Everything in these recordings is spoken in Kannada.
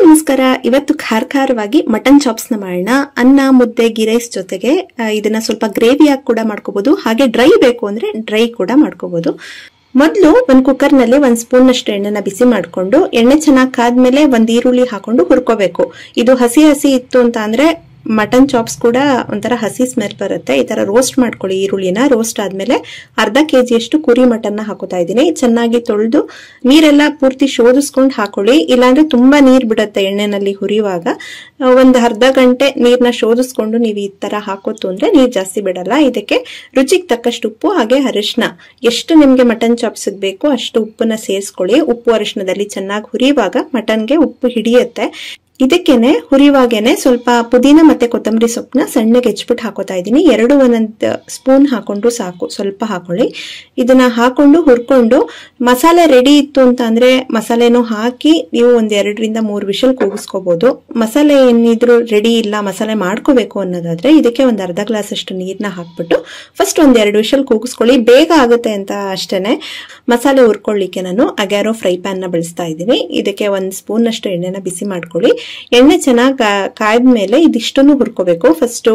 ನಮಸ್ಕಾರ. ಇವತ್ತು ಖಾರವಾಗಿ ಮಟನ್ ಚಾಪ್ಸ್ ನ ಮಾಡೋಣ. ಅನ್ನ ಮುದ್ದೆ ಗೀ ರೈಸ್ ಜೊತೆಗೆ ಇದನ್ನ ಸ್ವಲ್ಪ ಗ್ರೇವಿ ಆಗಿ ಕೂಡ ಮಾಡ್ಕೋಬಹುದು, ಹಾಗೆ ಡ್ರೈ ಬೇಕು ಅಂದ್ರೆ ಡ್ರೈ ಕೂಡ ಮಾಡ್ಕೋಬಹುದು. ಮೊದಲು ಒಂದು ಕುಕ್ಕರ್ ನಲ್ಲಿ 1 ಸ್ಪೂನ್ ಅಷ್ಟು ಎಣ್ಣೆನ ಬಿಸಿ ಮಾಡ್ಕೊಂಡು ಎಣ್ಣೆ ಚೆನ್ನಾಗಿ ಕಾದ್ಮೇಲೆ ಒಂದು ಈರುಳ್ಳಿ ಹಾಕೊಂಡು ಹುರ್ಕೋಬೇಕು. ಇದು ಹಸಿ ಇತ್ತು ಅಂತ ಅಂದ್ರೆ ಮಟನ್ ಚಾಪ್ಸ್ ಕೂಡ ಒಂಥರ ಹಸಿ ಸ್ಮೆಲ್ ಬರುತ್ತೆ. ಈ ತರ ರೋಸ್ಟ್ ಮಾಡ್ಕೊಳ್ಳಿ ಈರುಳ್ಳಿನ. ರೋಸ್ಟ್ ಆದ್ಮೇಲೆ ಅರ್ಧ ಕೆಜಿಯಷ್ಟು ಕುರಿ ಮಟನ್ನ ಹಾಕೋತಾ ಇದ್ದೀನಿ. ಚೆನ್ನಾಗಿ ತೊಳೆದು ನೀರೆಲ್ಲ ಪೂರ್ತಿ ಶೋಧಿಸ್ಕೊಂಡು ಹಾಕೊಳ್ಳಿ, ಇಲ್ಲಾಂದ್ರೆ ತುಂಬಾ ನೀರ್ ಬಿಡುತ್ತೆ ಎಣ್ಣೆನಲ್ಲಿ ಹುರಿಯುವಾಗ. ಒಂದು ಅರ್ಧ ಗಂಟೆ ನೀರ್ನ ಶೋಧಿಸ್ಕೊಂಡು ನೀವು ಈ ತರ ಹಾಕೋತು ಅಂದ್ರೆ ನೀರ್ ಜಾಸ್ತಿ ಬಿಡಲ್ಲ. ಇದಕ್ಕೆ ರುಚಿಗೆ ತಕ್ಕಷ್ಟು ಉಪ್ಪು ಹಾಗೆ ಅರಿಶಿನ, ಎಷ್ಟು ನಿಮ್ಗೆ ಮಟನ್ ಚಾಪ್ಸ್ ಬೇಕು ಅಷ್ಟು ಉಪ್ಪನ್ನ ಸೇರಿಸ್ಕೊಳ್ಳಿ. ಉಪ್ಪು ಅರಿಶಿನದಲ್ಲಿ ಚೆನ್ನಾಗಿ ಹುರಿಯುವಾಗ ಮಟನ್ಗೆ ಉಪ್ಪು ಹಿಡಿಯುತ್ತೆ. ಇದಕ್ಕೇನೆ ಹುರಿವಾಗೇನೆ ಸ್ವಲ್ಪ ಪುದೀನ ಮತ್ತೆ ಕೊತ್ತಂಬರಿ ಸೊಪ್ಪನ್ನ ಸಣ್ಣಗೆ ಹೆಚ್ಚಿಬಿಟ್ಟು ಹಾಕೋತಾ ಇದ್ದೀನಿ. 1 ಸ್ಪೂನ್ ಹಾಕೊಂಡು ಸಾಕು, ಸ್ವಲ್ಪ ಹಾಕೊಳ್ಳಿ. ಇದನ್ನ ಹಾಕೊಂಡು ಹುರ್ಕೊಂಡು ಮಸಾಲೆ ರೆಡಿ ಇತ್ತು ಅಂತ ಅಂದ್ರೆ ಮಸಾಲೆನೂ ಹಾಕಿ ನೀವು 1 ರಿಂದ 3 ವಿಷಲ್ ಕೂಗಿಸ್ಕೋಬಹುದು. ಮಸಾಲೆ ಏನಿದ್ರು ರೆಡಿ ಇಲ್ಲ, ಮಸಾಲೆ ಮಾಡ್ಕೋಬೇಕು ಅನ್ನೋದಾದ್ರೆ ಇದಕ್ಕೆ ಒಂದು ಅರ್ಧ ಗ್ಲಾಸ್ ಅಷ್ಟು ನೀರ್ನ ಹಾಕ್ಬಿಟ್ಟು ಫಸ್ಟ್ 1-2 ವಿಷಲ್ ಕೂಗಿಸ್ಕೊಳ್ಳಿ. ಬೇಗ ಆಗುತ್ತೆ ಅಂತ ಅಷ್ಟೇನೆ. ಮಸಾಲೆ ಹುರ್ಕೊಳ್ಳಿಕ್ಕೆ ನಾನು ಅಗ್ಯಾರೋ ಫ್ರೈ ಪ್ಯಾನ್ ನ ಬಳಸ್ತಾ ಇದ್ದೀನಿ. ಇದಕ್ಕೆ 1 ಸ್ಪೂನ್ ಅಷ್ಟು ಎಣ್ಣೆನ ಬಿಸಿ ಮಾಡ್ಕೊಳ್ಳಿ. ಎಣ್ಣೆ ಚೆನ್ನಾಗಿ ಕಾಯ್ದ್ಮೇಲೆ ಇದಿಷ್ಟನ್ನು ಹುರ್ಕೋಬೇಕು. ಫಸ್ಟ್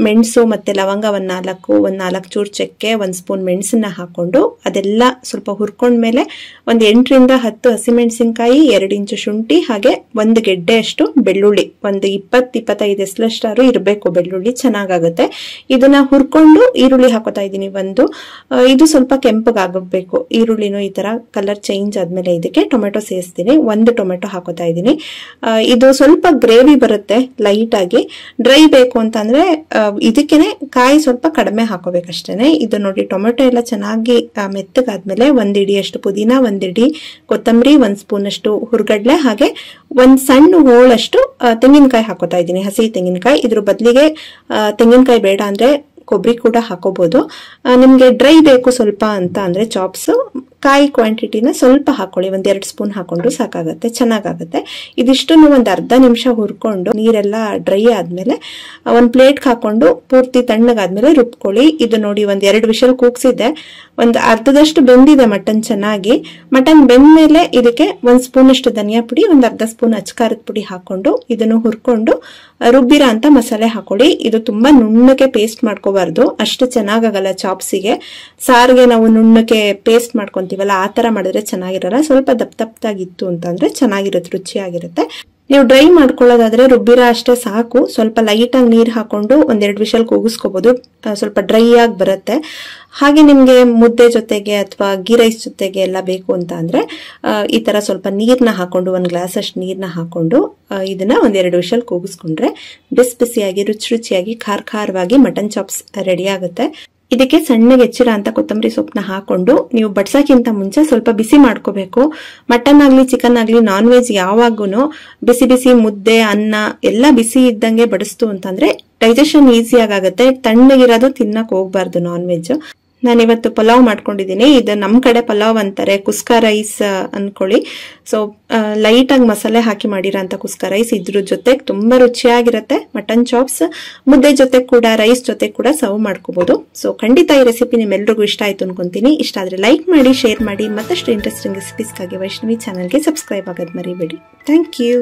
ಮೆಣಸು ಮತ್ತೆ ಲವಂಗ 4 ಚೂರು ಚಕ್ಕೆ, 1 ಸ್ಪೂನ್ ಮೆಣಸನ್ನ ಹಾಕೊಂಡು ಅದೆಲ್ಲ ಸ್ವಲ್ಪ ಹುರ್ಕೊಂಡ್ಮೇಲೆ 8 ರಿಂದ 10 ಹಸಿಮೆಣಸಿನಕಾಯಿ, 2 ಇಂಚು ಶುಂಠಿ ಹಾಗೆ 1 ಗೆಡ್ಡೆ ಅಷ್ಟು ಬೆಳ್ಳುಳ್ಳಿ, ಒಂದು 20-25 ಎಸ್ಲಷ್ಟಾರು ಇರಬೇಕು ಬೆಳ್ಳುಳ್ಳಿ, ಚೆನ್ನಾಗಾಗುತ್ತೆ. ಇದನ್ನ ಹುರ್ಕೊಂಡು ಈರುಳ್ಳಿ ಹಾಕೋತಾ ಇದ್ದೀನಿ. ಇದು ಸ್ವಲ್ಪ ಕೆಂಪಗಾಗಬೇಕು ಈರುಳ್ಳಿನೂ. ಈ ತರ ಕಲರ್ ಚೇಂಜ್ ಆದ್ಮೇಲೆ ಇದಕ್ಕೆ ಟೊಮೆಟೊ ಸೇರಿಸ್ತೀನಿ. 1 ಟೊಮೆಟೊ ಹಾಕೋತಾ ಇದ್ದೀನಿ. ಇದು ಸ್ವಲ್ಪ ಗ್ರೇವಿ ಬರುತ್ತೆ ಲೈಟ್ ಆಗಿ. ಡ್ರೈ ಬೇಕು ಅಂತಂದ್ರೆ ಇದಕ್ಕೇನೆ ಕಾಯಿ ಸ್ವಲ್ಪ ಕಡಿಮೆ ಹಾಕೋಬೇಕಷ್ಟೇನೆ. ಇದು ನೋಡಿ ಟೊಮೆಟೊ ಎಲ್ಲ ಚೆನ್ನಾಗಿ ಮೆತ್ತಗಾದ್ಮೇಲೆ 1 ಇಡಿಯಷ್ಟು ಪುದೀನ, 1 ಇಡಿ ಕೊತ್ತಂಬರಿ, 1 ಸ್ಪೂನ್ ಅಷ್ಟು ಹುರ್ಗಡ್ಲೆ ಹಾಗೆ 1 ಸಣ್ಣ ಹೋಳಷ್ಟು ತೆಂಗಿನಕಾಯಿ ಹಾಕೋತಾ ಇದ್ದೀನಿ, ಹಸಿ ತೆಂಗಿನಕಾಯಿ. ಇದ್ರ ಬದಲಿಗೆ ತೆಂಗಿನಕಾಯಿ ಬೇಡ ಅಂದ್ರೆ ಕೊಬ್ಬರಿ ಕೂಡ ಹಾಕೋಬಹುದು. ನಿಮ್ಗೆ ಡ್ರೈ ಬೇಕು ಸ್ವಲ್ಪ ಅಂತ ಅಂದ್ರೆ ಚಾಪ್ಸ್ ಕಾಯಿ ಕ್ವಾಂಟಿಟಿನ ಸ್ವಲ್ಪ ಹಾಕೊಳ್ಳಿ, 1-2 ಸ್ಪೂನ್ ಹಾಕೊಂಡು ಸಾಕಾಗತ್ತೆ, ಚೆನ್ನಾಗಾಗತ್ತೆ. ಇದಿಷ್ಟನ್ನು ಒಂದು ಅರ್ಧ ನಿಮಿಷ ಹುರ್ಕೊಂಡು ನೀರೆಲ್ಲ ಡ್ರೈ ಆದ್ಮೇಲೆ ಒಂದು ಪ್ಲೇಟ್ ಹಾಕೊಂಡು ಪೂರ್ತಿ ತಣ್ಣಗಾದ್ಮೇಲೆ ರುಬ್ಕೊಳ್ಳಿ. ಇದು ನೋಡಿ 1-2 ವಿಷಲ್ ಕೂಗ್ಸಿದ್ದೆ, ಒಂದು ಅರ್ಧದಷ್ಟು ಬೆಂದಿದೆ ಮಟನ್ ಚೆನ್ನಾಗಿ. ಮಟನ್ ಬೆಂದ್ಮೇಲೆ ಇದಕ್ಕೆ 1 ಸ್ಪೂನ್ ಅಷ್ಟು ಧನಿಯಾ ಪುಡಿ, 1/2 ಸ್ಪೂನ್ ಅಚ್ಕಾರದ ಪುಡಿ ಹಾಕೊಂಡು ಇದನ್ನು ಹುರ್ಕೊಂಡು ರುಬ್ಬಿರ ಅಂತ ಮಸಾಲೆ ಹಾಕೊಳ್ಳಿ. ಇದು ತುಂಬಾ ನುಣ್ಣಕ್ಕೆ ಪೇಸ್ಟ್ ಮಾಡ್ಕೋಬಾರ್ದು, ಅಷ್ಟು ಚೆನ್ನಾಗಾಗಲ್ಲ ಚಾಪ್ಸಿಗೆ. ಸಾರಿಗೆ ನಾವು ನುಣ್ಣಕ್ಕೆ ಪೇಸ್ಟ್ ಮಾಡ್ಕೊಂತೀವಲ್ಲ ಆ ತರ ಮಾಡಿದ್ರೆ ಚೆನ್ನಾಗಿರಲ್ಲ. ಸ್ವಲ್ಪ ದಪ್ಪದಾಗಿತ್ತು ಅಂತಂದ್ರೆ ಚೆನ್ನಾಗಿರುತ್ತೆ, ರುಚಿಯಾಗಿರುತ್ತೆ. ನೀವು ಡ್ರೈ ಮಾಡ್ಕೊಳ್ಳೋದಾದ್ರೆ ರುಬ್ಬಿರ ಅಷ್ಟೇ ಸಾಕು. ಸ್ವಲ್ಪ ಲೈಟ್ ಆಗಿ ನೀರ್ ಹಾಕೊಂಡು 1-2 ವಿಷಲ್ ಕೂಗಿಸ್ಕೋಬಹುದು, ಸ್ವಲ್ಪ ಡ್ರೈ ಆಗಿ ಬರುತ್ತೆ. ಹಾಗೆ ನಿಮ್ಗೆ ಮುದ್ದೆ ಜೊತೆಗೆ ಅಥವಾ ಗೀ ರೈಸ್ ಜೊತೆಗೆ ಎಲ್ಲ ಬೇಕು ಅಂತ ಅಂದ್ರೆ ಈ ತರ ಸ್ವಲ್ಪ ನೀರ್ನ ಹಾಕೊಂಡು 1 ಗ್ಲಾಸ್ ಅಷ್ಟು ನೀರ್ನ ಹಾಕೊಂಡು ಇದನ್ನ 1-2 ವಿಷಲ್ ಕೂಗಿಸ್ಕೊಂಡ್ರೆ ಬಿಸಿಯಾಗಿ ರುಚಿಯಾಗಿ ಖಾರವಾಗಿ ಮಟನ್ ಚಾಪ್ಸ್ ರೆಡಿ ಆಗುತ್ತೆ. ಇದಕ್ಕೆ ಸಣ್ಣಗೆ ಹೆಚ್ಚಿರ ಅಂತ ಕೊತ್ತಂಬರಿ ಸೊಪ್ಪನ್ನ ಹಾಕೊಂಡು ನೀವು ಬಡ್ಸಕ್ಕಿಂತ ಮುಂಚೆ ಸ್ವಲ್ಪ ಬಿಸಿ ಮಾಡ್ಕೋಬೇಕು. ಮಟನ್ ಆಗ್ಲಿ ಚಿಕನ್ ಆಗ್ಲಿ ನಾನ್ ವೆಜ್ ಯಾವಾಗೂನು ಬಿಸಿ ಮುದ್ದೆ ಅನ್ನ ಎಲ್ಲ ಬಿಸಿ ಇದ್ದಂಗೆ ಬಡಿಸ್ತು ಅಂತಂದ್ರೆ ಡೈಜೆಷನ್ ಈಸಿಯಾಗಿ ಆಗುತ್ತೆ. ತಣ್ಣಗಿರೋದು ತಿನ್ನಕ್ ಹೋಗ್ಬಾರ್ದು ನಾನ್ ವೆಜ್. ನಾನಿವತ್ತು ಪಲಾವ್ ಮಾಡ್ಕೊಂಡಿದ್ದೀನಿ. ಇದು ನಮ್ ಕಡೆ ಪಲಾವ್ ಅಂತಾರೆ, ಕುಸ್ಕಾ ರೈಸ್ ಅನ್ಕೊಳ್ಳಿ. ಸೊ ಲೈಟ್ ಆಗಿ ಮಸಾಲೆ ಹಾಕಿ ಮಾಡಿರೋಂತ ಕುಸ್ಕಾ ರೈಸ್. ಇದ್ರ ಜೊತೆಗೆ ತುಂಬಾ ರುಚಿಯಾಗಿರುತ್ತೆ. ಮಟನ್ ಚಾಪ್ಸ್ ಮುದ್ದೆ ಜೊತೆ ಕೂಡ ರೈಸ್ ಜೊತೆ ಕೂಡ ಸರ್ವ್ ಮಾಡ್ಕೋಬಹುದು. ಸೊ ಖಂಡಿತ ಈ ರೆಸಿಪಿ ನಿಮ್ಮೆಲ್ರಿಗೂ ಇಷ್ಟ ಆಯ್ತು ಅನ್ಕೊಂತೀನಿ. ಇಷ್ಟ ಆದ್ರೆ ಲೈಕ್ ಮಾಡಿ, ಶೇರ್ ಮಾಡಿ. ಮತ್ತಷ್ಟು ಇಂಟ್ರೆಸ್ಟಿಂಗ್ ರೆಸಿಪೀಸ್ಗಾಗಿ ವೈಷ್ಣವಿ ಚಾನಲ್ಗೆ ಸಬ್ಸ್ಕ್ರೈಬ್ ಆಗೋದು ಮರಿಬೇಡಿ. Thank you.